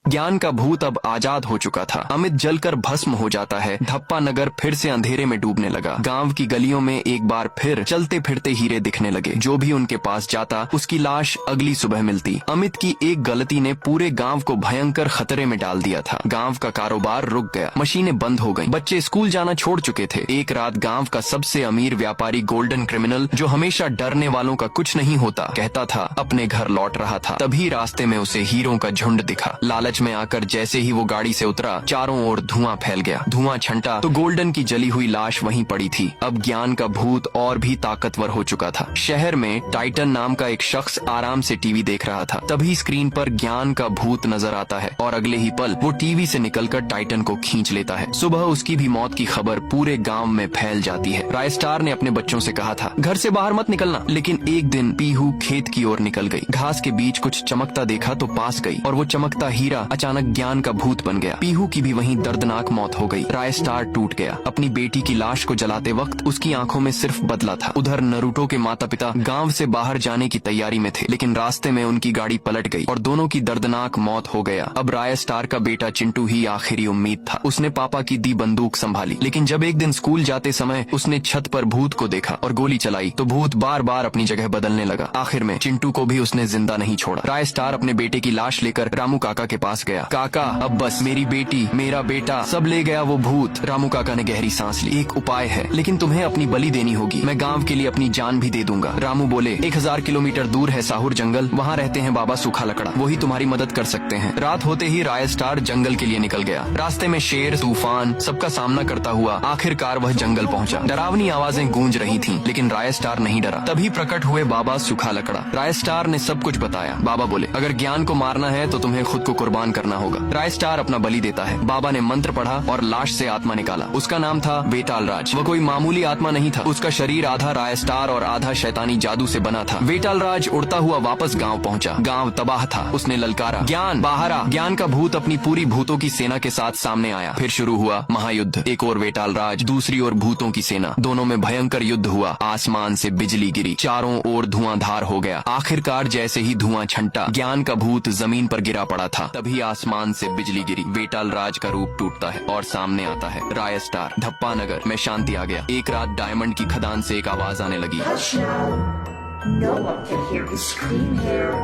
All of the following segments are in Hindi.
ज्ञान का भूत अब आजाद हो चुका था। अमित जलकर भस्म हो जाता है। धप्पा नगर फिर से अंधेरे में डूबने लगा। गांव की गलियों में एक बार फिर चलते फिरते हीरे दिखने लगे। जो भी उनके पास जाता उसकी लाश अगली सुबह मिलती। अमित की एक गलती ने पूरे गांव को भयंकर खतरे में डाल दिया था। गांव का कारोबार रुक गया, मशीनें बंद हो गईं, बच्चे स्कूल जाना छोड़ चुके थे। एक रात गांव का सबसे अमीर व्यापारी गोल्डन क्रिमिनल, जो हमेशा डरने वालों का कुछ नहीं होता कहता था, अपने घर लौट रहा था। तभी रास्ते में उसे हीरों का झुंड दिखा। लालच में आकर जैसे ही वो गाड़ी से उतरा, चारों ओर धुआं फैल गया। धुआं छंटा तो गोल्डन की जली हुई लाश वहीं पड़ी थी। अब ज्ञान का भूत और भी ताकतवर हो चुका था। शहर में टाइटन नाम का एक शख्स आराम से टीवी देख रहा था। तभी स्क्रीन पर ज्ञान का भूत नजर आता है और अगले ही पल वो टीवी से निकलकर टाइटन को खींच लेता है। सुबह उसकी भी मौत की खबर पूरे गांव में फैल जाती है। राय स्टार ने अपने बच्चों से कहा था, घर से बाहर मत निकलना, लेकिन एक दिन पीहू खेत की ओर निकल गई। घास के बीच कुछ चमकता देखा तो पास गई और वो चमकता हीरा अचानक ज्ञान का भूत बन गया। पीहू की भी वहीं दर्दनाक मौत हो गई। राय स्टार टूट गया। अपनी बेटी की लाश को जलाते वक्त उसकी आंखों में सिर्फ बदला था। उधर नरूटो के माता पिता गांव से बाहर जाने की तैयारी में थे, लेकिन रास्ते में उनकी गाड़ी पलट गई और दोनों की दर्दनाक मौत हो गया। अब राय स्टार का बेटा चिंटू ही आखिरी उम्मीद था। उसने पापा की दी बंदूक संभाली, लेकिन जब एक दिन स्कूल जाते समय उसने छत पर भूत को देखा और गोली चलाई तो भूत बार बार अपनी जगह बदलने लगा। आखिर में चिंटू को भी उसने जिंदा नहीं छोड़ा। राय स्टार अपने बेटे की लाश लेकर रामू काका के पास गया। काका, अब बस मेरी बेटी, मेरा बेटा सब ले गया वो भूत। रामू काका ने गहरी सांस ली। एक उपाय है, लेकिन तुम्हें अपनी बलि देनी होगी। मैं गांव के लिए अपनी जान भी दे दूंगा। रामू बोले, 1000 किलोमीटर दूर है साहुर जंगल, वहाँ रहते हैं बाबा सूखा लकड़ा, वही तुम्हारी मदद कर सकते हैं। रात होते ही राय स्टार जंगल के लिए निकल गया। रास्ते में शेर, तूफान सबका सामना करता हुआ आखिरकार वह जंगल पहुंचा। डरावनी आवाजें गूंज रही थीं, लेकिन राय स्टार नहीं डरा। तभी प्रकट हुए बाबा सूखा लकड़ा। राय स्टार ने सब कुछ बताया। बाबा बोले, अगर ज्ञान को मारना है तो तुम्हें खुद को कुर्बान करना होगा। राय स्टार अपना बलि देता है। बाबा ने मंत्र पढ़ा और लाश से आत्मा निकाला। उसका नाम था वेटाल राज। वह कोई मामूली आत्मा नहीं था। उसका शरीर आधा राय स्टार और आधा शैतानी जादू से बना था। वेटाल राज उड़ता हुआ वापस गांव पहुंचा। गांव तबाह था। उसने ललकारा, ज्ञान बाहर आ। ज्ञान का भूत अपनी पूरी भूतों की सेना के साथ सामने आया। फिर शुरू हुआ महायुद्ध। एक और वेटाल राज, दूसरी ओर भूतों की सेना। दोनों में भयंकर युद्ध हुआ। आसमान से बिजली गिरी, चारों ओर धुआंधार हो गया। आखिरकार जैसे ही धुआं छंटा, ज्ञान का भूत जमीन पर गिरा पड़ा था। तभी आसमान से बिजली गिरी। वेटाल राज का रूप टूटता है और सामने आता है राय स्टार। धप्पा नगर में शांति आ गया। एक रात डायमंड की खदान से एक आवाज आने लगी,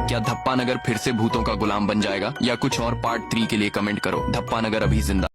क्या धप्पा नगर फिर से भूतों का गुलाम बन जाएगा? या कुछ और पार्ट 3 के लिए कमेंट करो। धप्पा नगर अभी जिंदा।